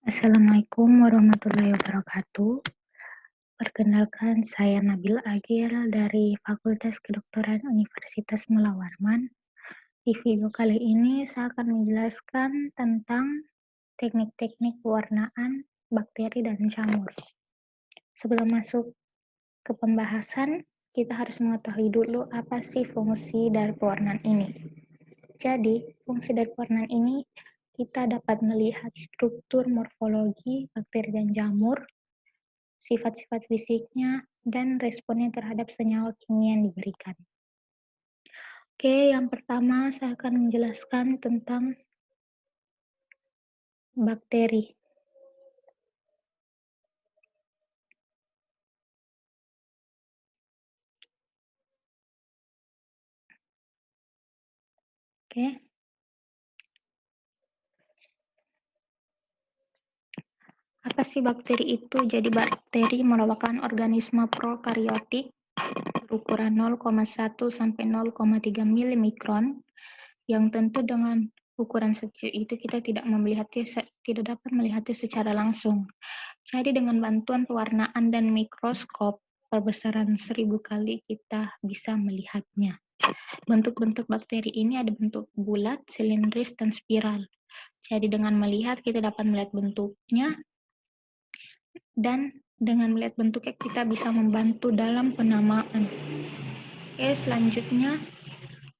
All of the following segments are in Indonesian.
Assalamualaikum warahmatullahi wabarakatuh. Perkenalkan, saya Nabil Agil dari Fakultas Kedokteran Universitas Mula Warman. Di video kali ini saya akan menjelaskan tentang teknik-teknik pewarnaan bakteri dan jamur. Sebelum masuk ke pembahasan, kita harus mengetahui dulu apa sih fungsi dari pewarnaan ini. Jadi, fungsi dari pewarnaan ini kita dapat melihat struktur morfologi bakteri dan jamur, sifat-sifat fisiknya, dan responnya terhadap senyawa kimia yang diberikan. Oke, yang pertama saya akan menjelaskan tentang bakteri. Oke, apa sih bakteri itu? Jadi bakteri merupakan organisme prokariotik berukuran 0,1 sampai 0,3 milimikron yang tentu dengan ukuran kecil itu kita tidak dapat melihatnya secara langsung. Jadi dengan bantuan pewarnaan dan mikroskop perbesaran 1000 kali kita bisa melihatnya. Bentuk-bentuk bakteri ini ada bentuk bulat, silindris, dan spiral. Jadi dengan melihat kita dapat melihat bentuknya, dan dengan melihat bentuknya kita bisa membantu dalam penamaan. Oke, selanjutnya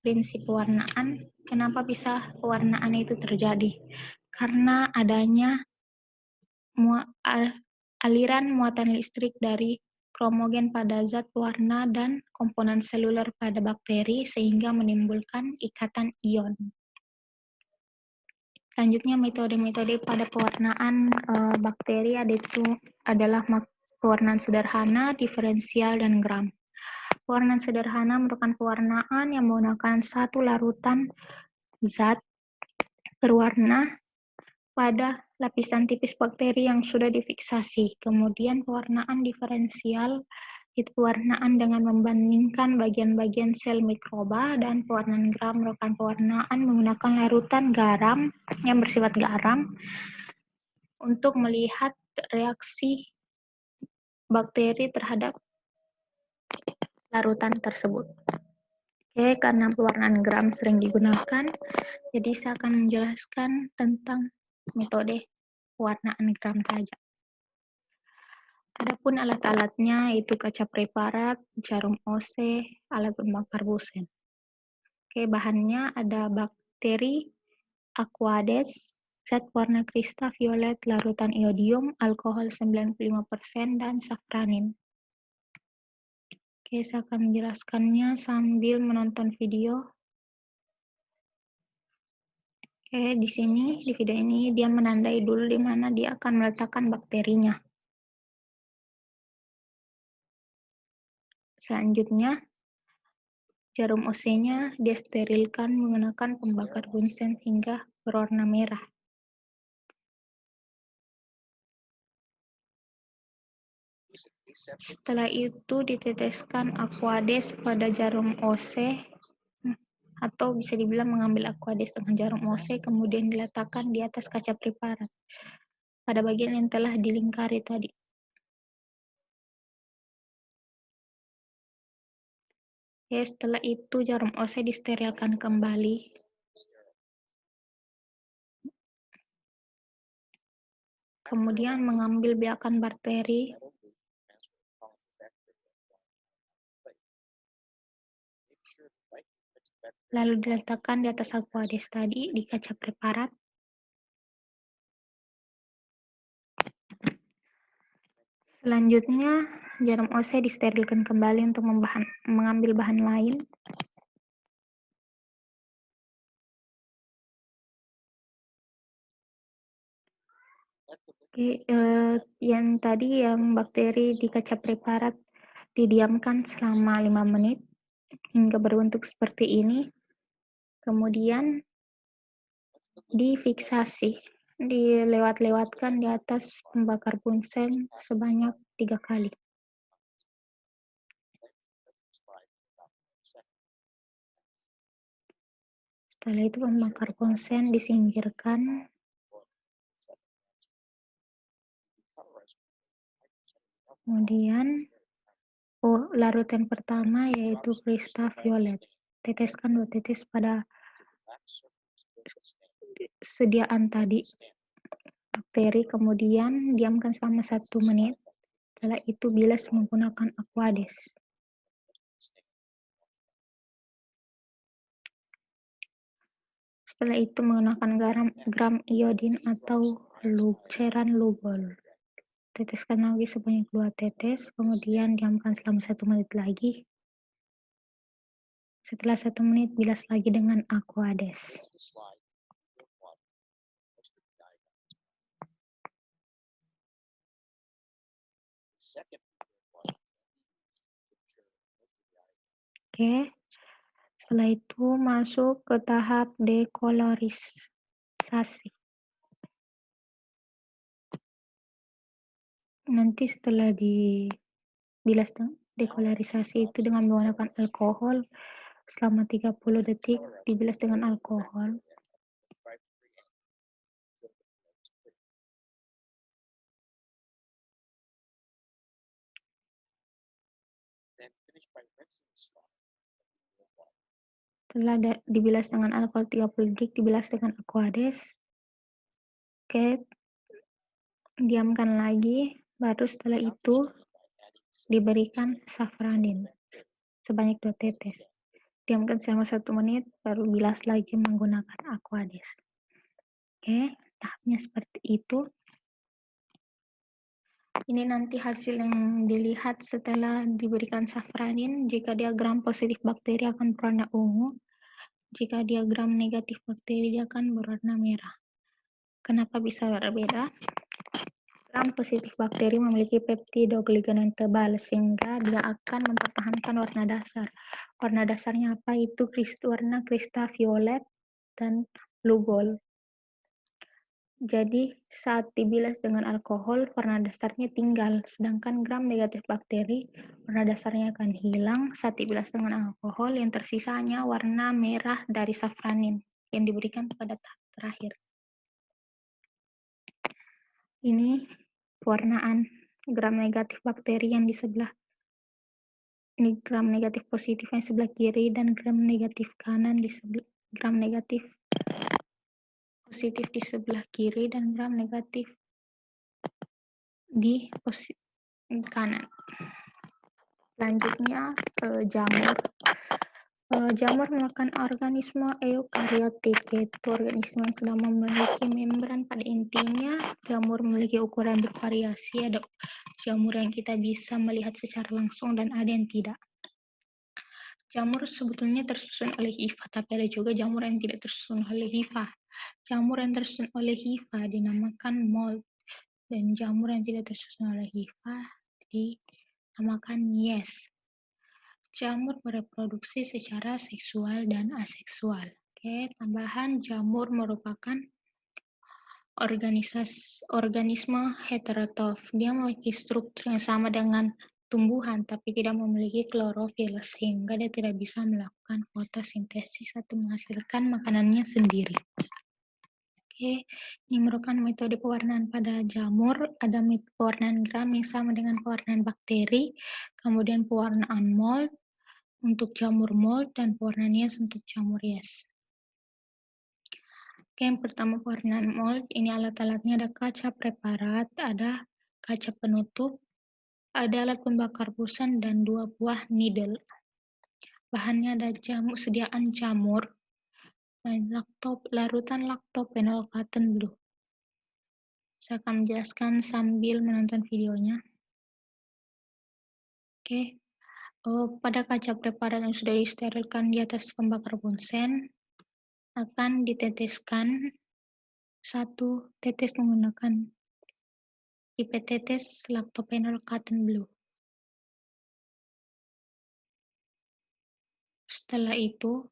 prinsip pewarnaan. Kenapa bisa pewarnaan itu terjadi? Karena adanya aliran muatan listrik dari kromogen pada zat pewarna dan komponen seluler pada bakteri sehingga menimbulkan ikatan ion. Selanjutnya metode-metode pada pewarnaan bakteri adalah pewarnaan sederhana, diferensial, dan gram. Pewarnaan sederhana merupakan pewarnaan yang menggunakan satu larutan zat berwarna pada lapisan tipis bakteri yang sudah difiksasi. Kemudian pewarnaan diferensial itu pewarnaan dengan membandingkan bagian-bagian sel mikroba, dan pewarnaan gram merupakan pewarnaan menggunakan larutan garam yang bersifat garam untuk melihat reaksi bakteri terhadap larutan tersebut. Oke, karena pewarnaan gram sering digunakan, jadi saya akan menjelaskan tentang metode pewarnaan gram saja. Adapun alat-alatnya itu kaca preparat, jarum OC, alat pembakar busen. Oke, bahannya ada bakteri, aquades, zat warna kristal violet, larutan iodium, alkohol 95%, dan safranin. Oke, saya akan menjelaskannya sambil menonton video. Oke, di sini, di video ini, dia menandai dulu di mana dia akan meletakkan bakterinya. Selanjutnya, jarum OC-nya dia sterilkan menggunakan pembakar bunsen hingga berwarna merah. Setelah itu diteteskan aquades pada jarum OC, atau bisa dibilang mengambil aquades dengan jarum OC kemudian diletakkan di atas kaca preparat pada bagian yang telah dilingkari tadi. Ya, setelah itu jarum OC disterilkan kembali. Kemudian mengambil biakan bakteri. Lalu diletakkan di atas aquades tadi di kaca preparat. Selanjutnya, jarum OC disterilkan kembali untuk mengambil bahan lain. Oke, yang tadi yang bakteri di kaca preparat didiamkan selama 5 menit hingga berbentuk seperti ini. Kemudian difiksasi, dilewat-lewatkan di atas pembakar bunsen sebanyak 3 kali. Setelah itu pembakar bunsen disingkirkan. Kemudian larutan pertama yaitu kristal violet. Teteskan 2 tetes pada sediaan tadi bakteri, kemudian diamkan selama 1 menit. Setelah itu bilas menggunakan Aquades. Setelah itu menggunakan gram iodin atau cairan Lugol. Teteskan lagi sebanyak 2 tetes, kemudian diamkan selama 1 menit lagi. Setelah 1 menit, bilas lagi dengan Aquades. Oke, setelah itu masuk ke tahap dekolorisasi. Nanti setelah dibilas dekolorisasi itu dengan menggunakan alkohol selama 30 detik, dibilas dengan alkohol. Setelah dibilas dengan alkohol 30 detik, dibilas dengan Aquades. Oke, diamkan lagi, baru setelah itu diberikan safranin sebanyak 2 tetes. Diamkan selama 1 menit, baru bilas lagi menggunakan Aquades. Oke, tahapnya seperti itu. Ini nanti hasil yang dilihat setelah diberikan safranin. Jika dia gram positif bakteri akan berwarna ungu. Jika dia gram negatif bakteri dia akan berwarna merah. Kenapa bisa berbeda? Gram positif bakteri memiliki peptidoglican yang tebal sehingga dia akan mempertahankan warna dasar. Warna dasarnya apa? Itu warna kristal violet dan Lugol. Jadi saat dibilas dengan alkohol warna dasarnya tinggal, sedangkan gram negatif bakteri warna dasarnya akan hilang saat dibilas dengan alkohol, yang tersisanya warna merah dari safranin yang diberikan pada tahap terakhir. Ini pewarnaan gram negatif bakteri yang di sebelah, ini gram negatif positif yang sebelah kiri dan gram negatif kanan di sebelah, gram negatif positif di sebelah kiri dan gram negatif di kanan. Selanjutnya jamur. Jamur merupakan organisme eukariotik, yaitu organisme yang sudah memiliki membran pada intinya. Jamur memiliki ukuran bervariasi, ada jamur yang kita bisa melihat secara langsung dan ada yang tidak. Jamur sebetulnya tersusun oleh hifa, tapi ada juga jamur yang tidak tersusun oleh hifa. Jamur yang tersusun oleh hifa dinamakan mold, dan jamur yang tidak tersusun oleh hifa dinamakan yes. Jamur bereproduksi secara seksual dan aseksual. Oke, tambahan jamur merupakan organisme heterotrof. Dia memiliki struktur yang sama dengan tumbuhan, tapi tidak memiliki klorofil, sehingga dia tidak bisa melakukan fotosintesis atau menghasilkan makanannya sendiri. Oke, ini merupakan metode pewarnaan pada jamur. Ada pewarnaan gram yang sama dengan pewarnaan bakteri, kemudian pewarnaan mold untuk jamur mold dan pewarnaan yes untuk jamur yes. Oke, yang pertama pewarnaan mold, ini alat-alatnya ada kaca preparat, ada kaca penutup, ada alat pembakar busan dan 2 buah needle. Bahannya ada sediaan jamur dan larutan lactophenol cotton blue. Saya akan menjelaskan sambil menonton videonya. Oke. Pada kaca preparat yang sudah disterilkan di atas pembakar bunsen akan diteteskan 1 tetes menggunakan pipet tetes lactophenol cotton blue. Setelah itu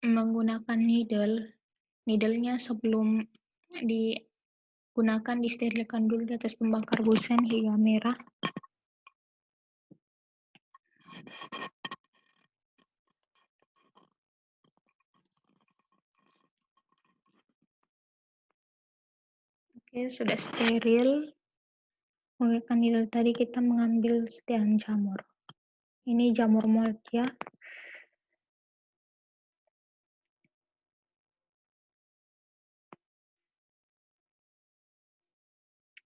menggunakan needle-nya sebelum digunakan disterilkan dulu di atas pembakar busan hingga merah. Oke, sudah steril. Oke, kandidat tadi kita mengambil setiaan jamur. Ini jamur mold ya.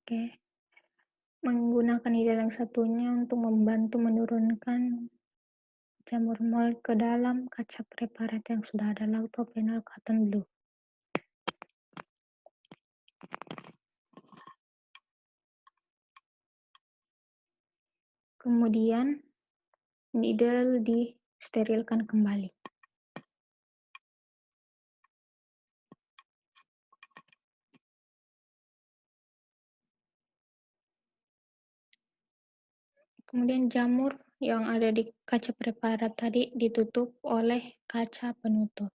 Oke. Menggunakan ide yang satunya untuk membantu menurunkan jamur mold ke dalam kaca preparat yang sudah ada atau panel cotton blue. Kemudian needle disterilkan kembali. Kemudian jamur yang ada di kaca preparat tadi ditutup oleh kaca penutup.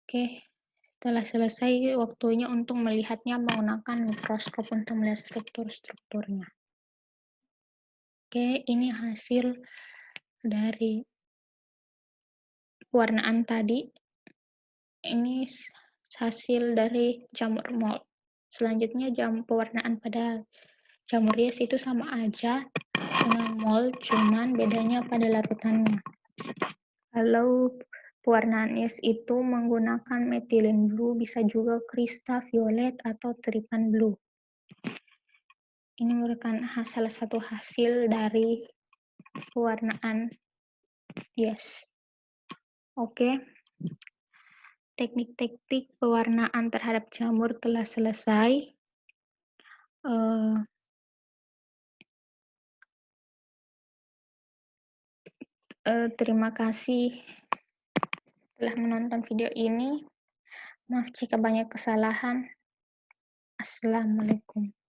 Oke, setelah selesai waktunya untuk melihatnya menggunakan mikroskop untuk melihat struktur-strukturnya. Oke, ini hasil dari pewarnaan tadi. Ini hasil dari jamur mold. Selanjutnya pewarnaan pada jamur hias itu sama aja dengan mold, cuman bedanya pada larutannya. Kalau pewarnaan hias itu menggunakan methylene blue, bisa juga krista violet atau tripan blue. Ini merupakan salah satu hasil dari pewarnaan hias. Oke. Teknik-teknik pewarnaan terhadap jamur telah selesai. Terima kasih telah menonton video ini. Maaf jika banyak kesalahan. Assalamualaikum.